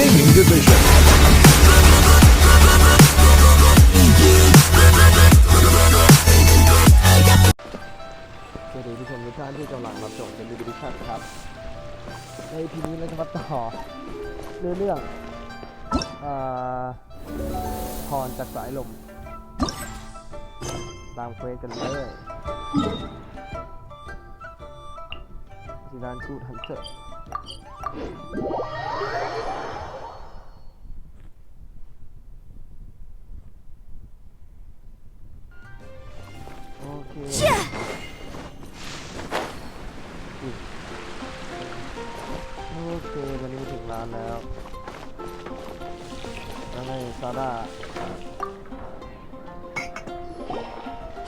Gaming Division. สวัสดีผู้ชมทุกท่านที่กำลังรับชมเป็นวิดีโอครับใน EP นี้เราจะมาต่อเรื่องพรจากสายลมตามเควสกันเลยซีดานคูดฮันเตอร์โอเคโอเควันนี้ถึงร้านแล้วแล้วไงซาร่า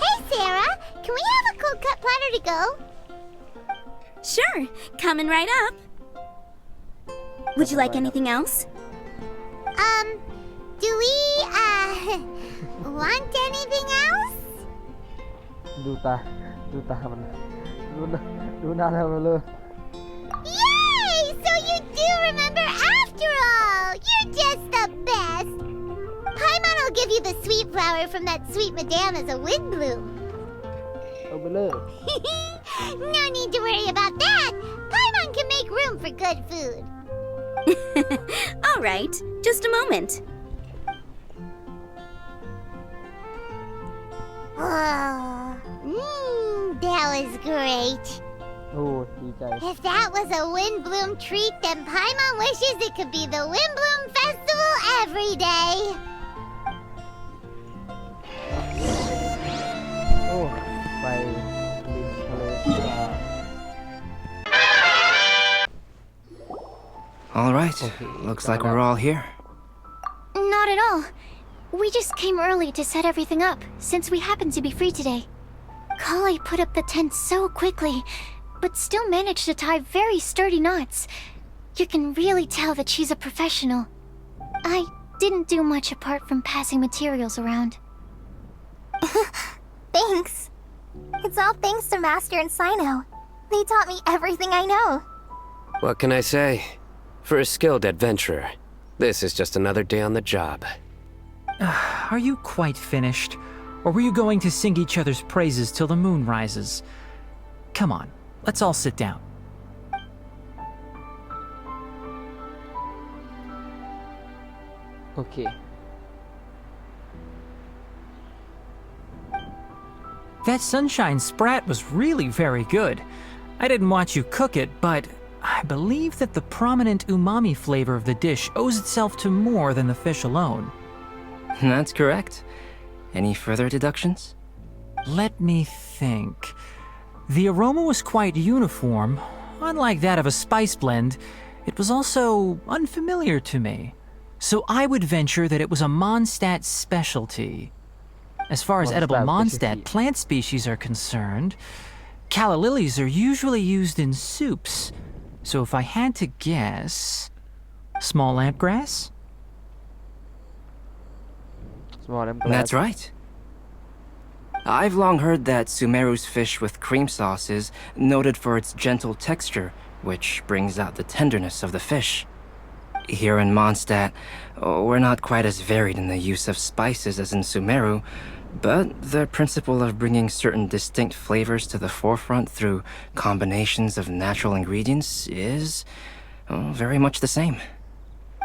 Hey Sarah, can we have a cold cut platter to go? Sure, coming right up. Would you like anything else? Do we, want anything else? ดูตามันดูหน้าเราเลย Yay! So you do remember after all! You're just the best! Paimon will give you the sweet flower from that sweet madame as a wind bloom. เอาไปเลย No need to worry about that! Paimon can make room for good food. All right, just a moment. That was great. โอ้ดีใจ If that was a wind bloom treat, then Paimon wishes it could be the Wind Bloom Festival every day. โอ้ไปริมทะเลสาบ All right, looks like we're all here. Not at all. We just came early to set everything up, since we happen to be free today. Kale put up the tent so quickly, but still managed to tie very sturdy knots. You can really tell that she's a professional. I didn't do much apart from passing materials around. Thanks. It's all thanks to Master and Sino. They taught me everything I know. What can I say? For a skilled adventurer, this is just another day on the job. Are you quite finished? Or were you going to sing each other's praises till the moon rises? Come on, let's all sit down. Okay. That sunshine sprat was really very good. I didn't watch you cook it, but I believe that the prominent umami flavor of the dish owes itself to more than the fish alone. That's correct. Any further deductions? Let me think. The aroma was quite uniform. Unlike that of a spice blend, it was also unfamiliar to me. So I would venture that it was a Mondstadt specialty. As far as edible Mondstadt plant species are concerned, calla lilies are usually used in soups. So if I had to guess... small lampgrass? That's right. I've long heard that Sumeru's fish with cream sauce is noted for its gentle texture, which brings out the tenderness of the fish. Here in Mondstadt, we're not quite as varied in the use of spices as in Sumeru, but the principle of bringing certain distinct flavors to the forefront through combinations of natural ingredients is very much the same.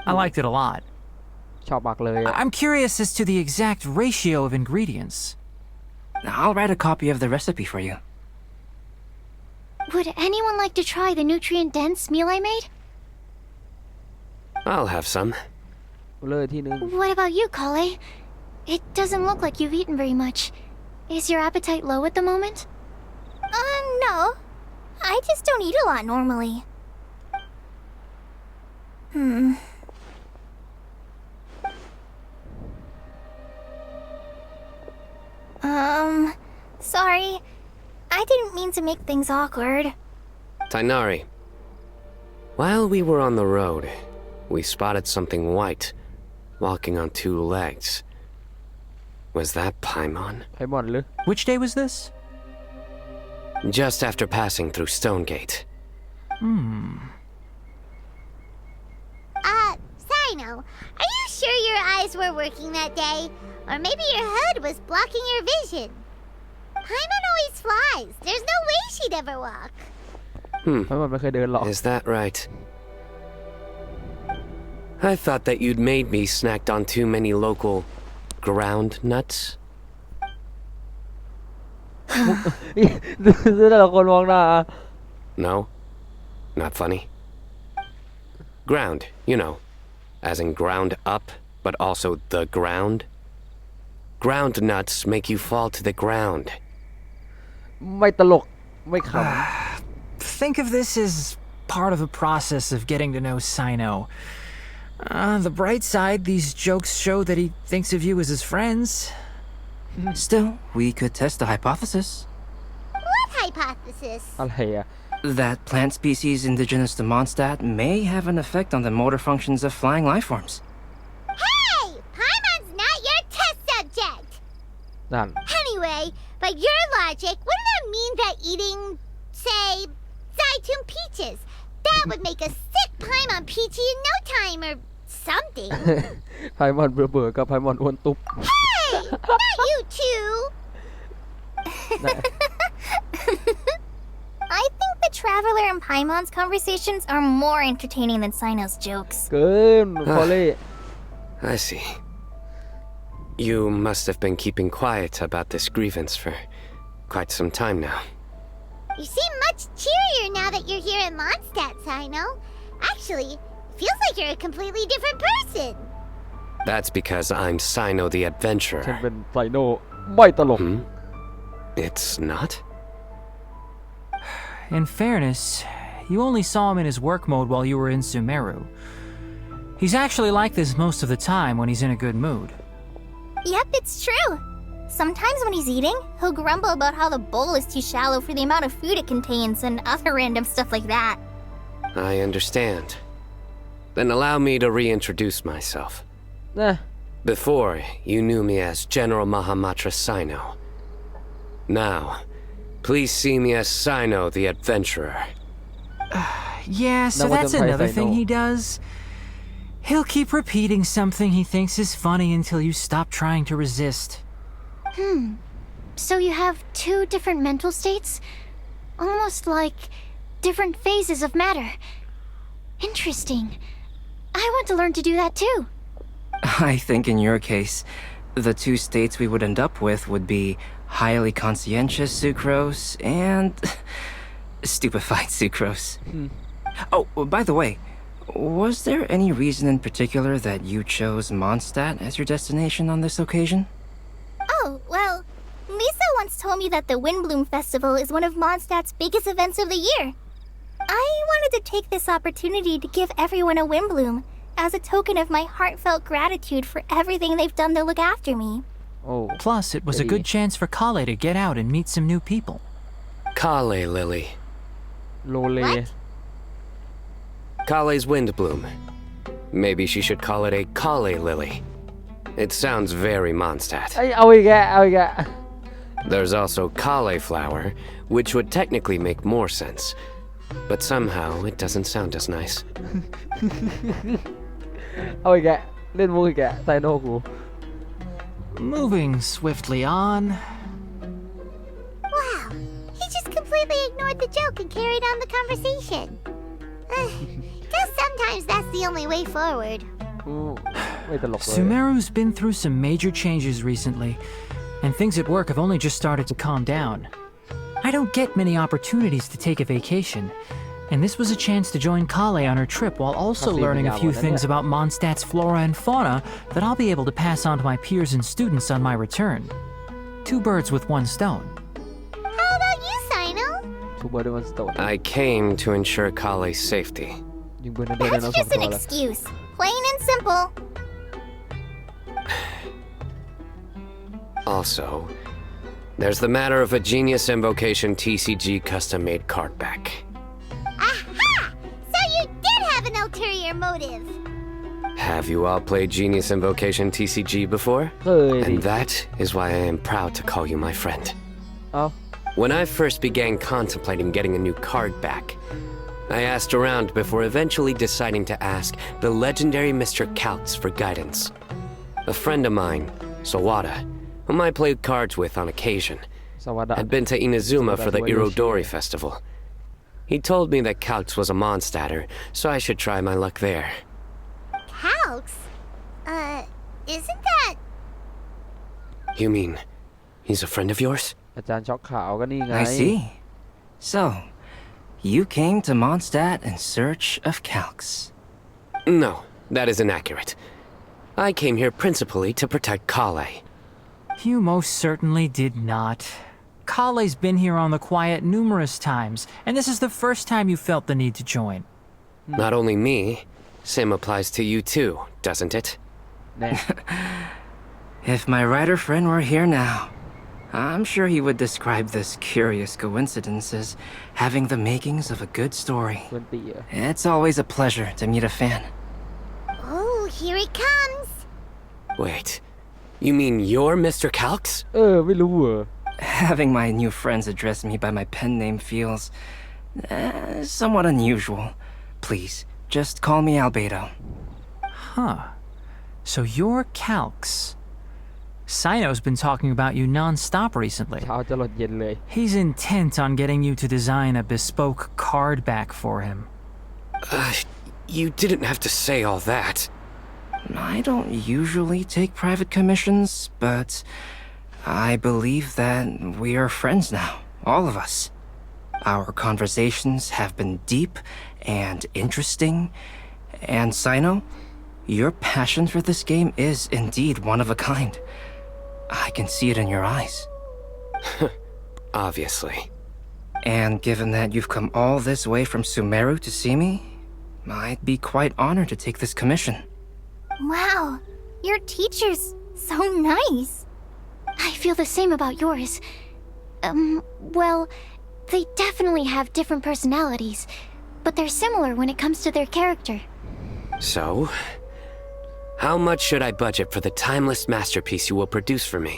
I liked it a lot. ชอบมากเลย I'm curious as to the exact ratio of ingredients. I'll write a copy of the recipe for you. Would anyone like to try the nutrient-dense meal I made? I'll have some. เลยที่นึง What about you, Kale? It doesn't look like you've eaten very much. Is your appetite low at the moment? No. I just don't eat a lot normally. Sorry. I didn't mean to make things awkward. Tainari. While we were on the road, we spotted something white, walking on two legs. Was that Paimon? ไพมอนหรือ Which day was this? Just after passing through Stonegate. Sorry, Sino, are you sure your eyes were working that day? Or maybe your hood was blocking your vision? Paimon always flies. There's no way she'd ever walk. เพราะมันไม่เคยเดินหรอก Is that right? I thought that you'd made me snacked on too many local ground nuts. ซื้อแต่ละคนมองหน้า No? Not funny? Ground, you know, as in ground up, but also the ground. Ground nuts make you fall to the ground. ไม่ตลกไม่ข Think of this as part of the process of getting to know Sino. On the bright side, these jokes show that he thinks of you as his friends. Still, we could test the hypothesis What hypothesis? ำอะไรอะ that plant species indigenous to Mondstadt may have an effect on the motor functions of flying life forms. Hey! Paimon's not your test subject! นั่น Anyway, by your logic, wouldn't that mean that eating, say, Zaitun peaches, that would make a sick Paimon peachy in no time or something? ไพมอนเบื่อๆกับไพมอนอ้วนตุ๊บ Hey! Not you two! I think the Traveler and Paimon's conversations are more entertaining than Sino's jokes. เกินพอเล่ I see. You must have been keeping quiet about this grievance for quite some time now. You seem much cheerier now that you're here in Mondstadt, Sino. Actually, feels like you're a completely different person. That's because I'm Sino the ฉัน Adventurer. เป็นไซโนไม่ตลก Hmm? It's not? In fairness, you only saw him in his work mode while you were in Sumeru. He's actually like this most of the time when he's in a good mood. Yep, it's true. Sometimes when he's eating, he'll grumble about how the bowl is too shallow for the amount of food it contains and other random stuff like that. I understand. Then allow me to reintroduce myself. นะ Before, you knew me as General Mahamatra Sino. Now, please see me as Sino the Adventurer. Yeah, so Now what that's does another Sino? thing he does. He'll keep repeating something he thinks is funny until you stop trying to resist. So you have two different mental states? Almost like different phases of matter. Interesting. I want to learn to do that too. I think in your case, the two states we would end up with would be highly conscientious sucrose and stupefied sucrose. Oh, by the way, was there any reason in particular that you chose Mondstadt as your destination on this occasion? Oh, well, Lisa once told me that the Windbloom Festival is one of Mondstadt's biggest events of the year. I wanted to take this opportunity to give everyone a Windbloom as a token of my heartfelt gratitude for everything they've done to look after me. โอ้ Plus, it was a good chance for Kale to get out and meet some new people. Kale Lily. โลเล What? Kale's Windbloom. Maybe she should call it a Kale Lily. It sounds very Mondstadt. ไอ้เอาอีกแกเอาอีกแก There's also cauliflower, which would technically make more sense. But somehow, it doesn't sound as nice. เอาอีกแกเล่นมุกอีกแกไซโนกู Moving swiftly on. Wow, he just completely ignored the joke and carried on the conversation. Guess sometimes that's the only way forward. อืมไม่ตลกเลย Sumeru's been through some major changes recently, and things at work have only just started to calm down. I don't get many opportunities to take a vacation, and this was a chance to join Kale on her trip while also learning a few things about Mondstadt's flora and fauna that I'll be able to pass on to my peers and students on my return. Two birds with one stone. How about you, Sino? ทูเบอร์ดวันสโตน I came to ensure Kale's safety. ยิงปืนนั่นเดียวได้ That's นะสอง just ตัว an เลย excuse. Plain and simple. Also, there's the matter of a Genius Invocation TCG custom-made card back. Aha! So you did have an ulterior motive. Have you all played Genius Invocation TCG before? เคยดิ And that is why I am proud to call you my friend. เอา When I first began contemplating getting a new card back, I asked around before eventually deciding to ask the legendary Mr. Kaltz for guidance. A friend of mine, Sawada, whom I played cards with on occasion, สวัสดี had been to Inazuma for the Irodori festival. He told me that Kaltz was a Mondstatter, so I should try my luck there. Calx? Isn't that... You mean, he's a friend of yours? อาจารย์ช็อกขาวก็นี่ไง I see. So, you came to Mondstadt in search of Calx. No, that is inaccurate. I came here principally to protect Kale. You most certainly did not. Kale's been here on the quiet numerous times, and this is the first time you felt the need to join. Not only me, same applies to you too, doesn't it? แน่ If my writer friend were here now, I'm sure he would describe this curious coincidence as having the makings of a good story. เพื่อนตีอะ It's always a pleasure to meet a fan. Oh, here it comes. Wait, you mean you're Mr. Kalx? ไม่รู้เหรอ Having my new friends address me by my pen name feels somewhat unusual. Please, just call me Albedo. Huh. So you're Calx. Sino's been talking about you non-stop recently. เช้าจะหลดเย็นเลย He's intent on getting you to design a bespoke card back for him. You didn't have to say all that. I don't usually take private commissions, but I believe that we are friends now, all of us. Our conversations have been deep and interesting, and Sino, your passion for this game is indeed one of a kind. I can see it in your eyes. Obviously. And given that you've come all this way from Sumeru to see me, I'd be quite honored to take this commission. Wow, your teacher's so nice. I feel the same about yours. Well, they definitely have different personalities, but they're similar when it comes to their character. So, how much should I budget for the timeless masterpiece you will produce for me?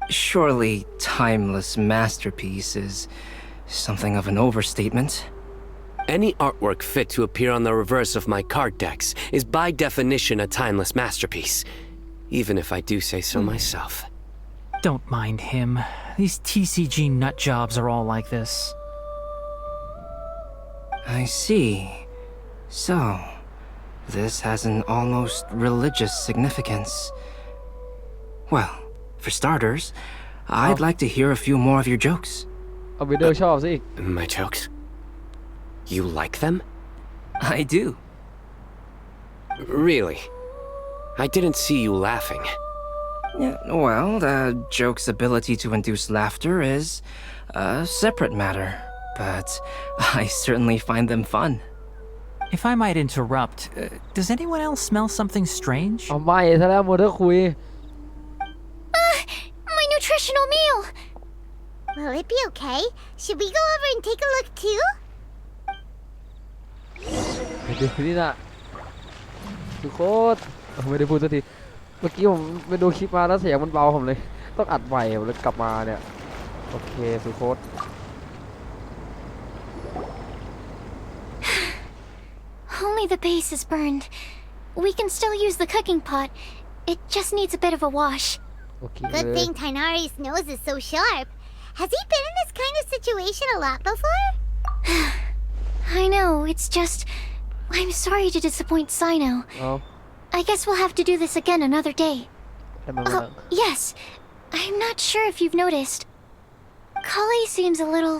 Surely timeless masterpiece is something of an overstatement. Any artwork fit to appear on the reverse of my card decks is by definition a timeless masterpiece, even if I do say so myself. Don't mind him. These TCG nut jobs are all like this. I see. So, this has an almost religious significance. Well, for starters, I'd like to hear a few more of your jokes. เอาไปเดอร์ชอบซะอีก My jokes? You like them? I do. Really? I didn't see you laughing. Yeah, well, the joke's ability to induce laughter is a separate matter, but I certainly find them fun. If I might interrupt, does anyone else smell something strange? เอาไม่ซะแล้วมัวแต่คุย My nutritional meal! Will it be okay? Should we go over and take a look too? เดี๋ยวนี่นะทุกคนไม่ได้พูดสักทีเมื่อกี้ผมไปดูคลิปมาแล้วเสียงมันเบาผมเลยต้องอัดใหม่ผมเลยกลับมาเนี่ยโอเคสุโคต Only the base is burned. We can still use the cooking pot. It just needs a bit of a wash. โอเค Good thing Tainari's nose is so sharp. Has he been in this kind of situation a lot before? I know, it's just... I'm sorry to disappoint Sino. เอา I guess we'll have to do this again another day. ให้มันมา Oh, yes. I'm not sure if you've noticed. Kale seems a little...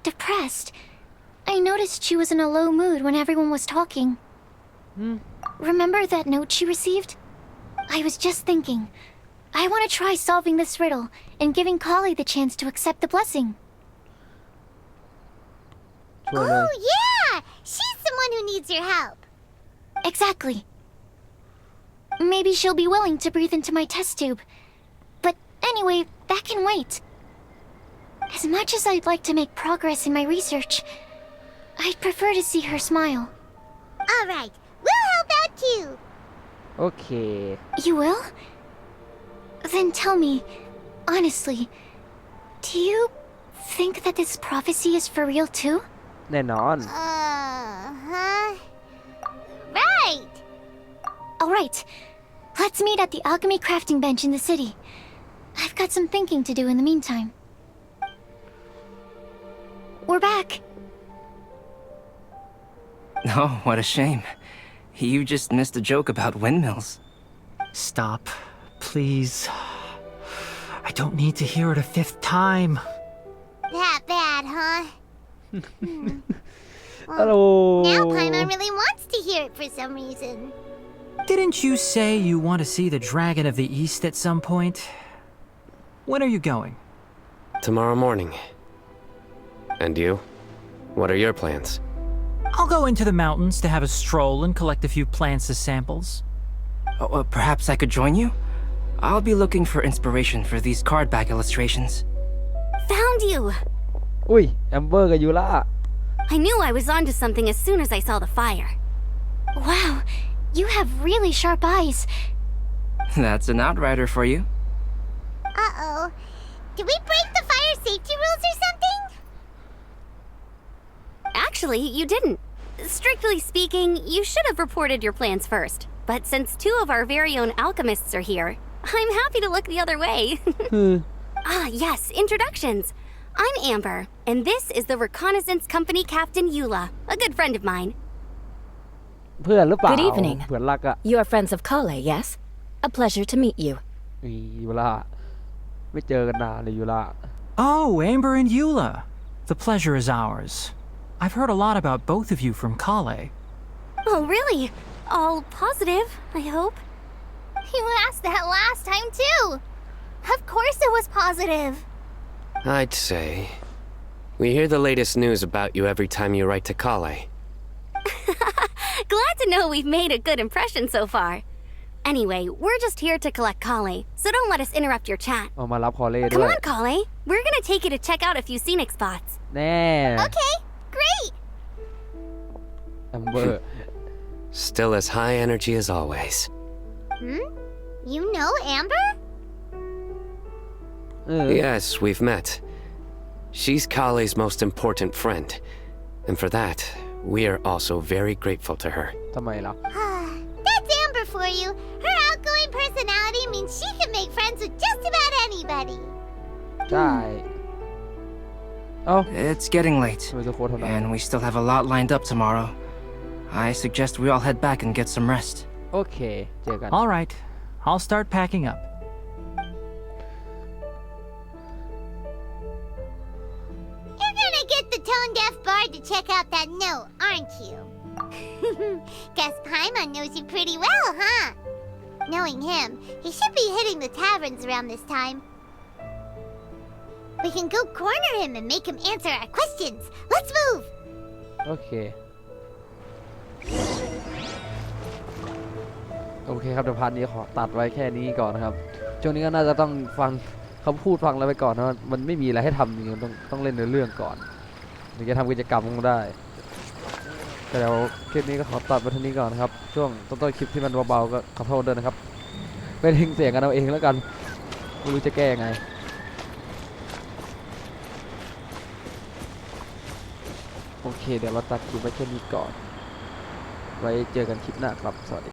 depressed. I noticed she was in a low mood when everyone was talking. Remember that note she received? I was just thinking. I want to try solving this riddle and giving Kale the chance to accept the blessing. ช่วยเลย Oh, yeah! She's someone who needs your help. Exactly. Maybe she'll be willing to breathe into my test tube. But anyway, that can wait. As much as I'd like to make progress in my research, I'd prefer to see her smile. All right, we'll help out too. โอเค You will? Then tell me, honestly, do you think that this prophecy is for real too? แน่นอน Huh? Right. Alright, let's meet at the alchemy crafting bench in the city. I've got some thinking to do in the meantime. We're back. Oh, what a shame. You just missed a joke about windmills. Stop, please. I don't need to hear it a fifth time. That bad, huh? ฮัลโหล Now Paimon really wants to hear it for some reason. Didn't you say you want to see the Dragon of the East at some point? When are you going? Tomorrow morning. And you? What are your plans? I'll go into the mountains to have a stroll and collect a few plants as samples. Oh, perhaps I could join you? I'll be looking for inspiration for these card back illustrations. Found you! อุ้ยแอมเบอร์กับยูล่า I knew I was onto something as soon as I saw the fire. Wow, you have really sharp eyes. That's an outrider for you. Uh-oh. Did we break the fire safety rules or something? Actually, you didn't. Strictly speaking, you should have reported your plans first. But since two of our very own alchemists are here, I'm happy to look the other way. Yes, introductions. I'm Amber, and this is the Reconnaissance Company Captain Eula, a good friend of mine. เพื่อนหรือเปล่า Good evening. เพื่อนรักอะ You are friends of Kale, yes? A pleasure to meet you. อียูล่าไม่เจอกันนานเลยยูล่า Oh, Amber and Eula. The pleasure is ours. I've heard a lot about both of you from Kale. Oh, really? All positive, I hope. You asked that last time, too. Of course it was positive. I'd say. We hear the latest news about you every time you write to Kale. Glad to know we've made a good impression so far. Anyway, we're just here to collect Kale, so don't let us interrupt your chat. เอามารับคอเล่ Come ด้วย on, Kale. We're gonna take you to check out a few scenic spots. แน่ Okay, great. แอมเบอร์ Still as high energy as always. You know Amber? เออ Yes, we've met. She's Kale's most important friend. And for that, we are also very grateful to her. ทำไมล่ะ That's Amber for you. Her outgoing personality means she can make friends with just about anybody. ใช่เอ้า It's getting late, ทำไมจะโค้ดเท่านั้น and we still have a lot lined up tomorrow. I suggest we all head back and get some rest. โอเค เจอกัน All right, I'll start packing up. You're gonna get the tone-deaf bard to check out that note, aren't you? Guess Paimon knows you pretty well, huh? Knowing him, he should be hitting the taverns around this time. We can go corner him and make him answer our questions. Let's move! โอเค โอเคครับเดี๋ยวพาร์ทนี้ขอตัดไว้แค่นี้ก่อนนะครับ ช่วงนี้ก็น่าจะต้องฟังเขาพูดฟังแล้วไปก่อนนะมันไม่มีอะไรให้ทำจริงๆต้องเล่นในเรื่องก่อนถึงจะทำกิจกรรมได้แต่เดี๋ยวคลิปนี้ก็ขอตัดไว้เท่านี้ก่อนนะครับ ช่วงต้นๆคลิปที่มันเบาๆก็ขอโทษด้วยนะครับไปทิ้งเสียงกันเอาเองแล้วกันไม่รู้จะแก้ยังไงโอเคเดี๋ยวเราตัดคลิปไว้แค่นี้ก่อนไว้เจอกันคลิปหน้าครับสวัสดี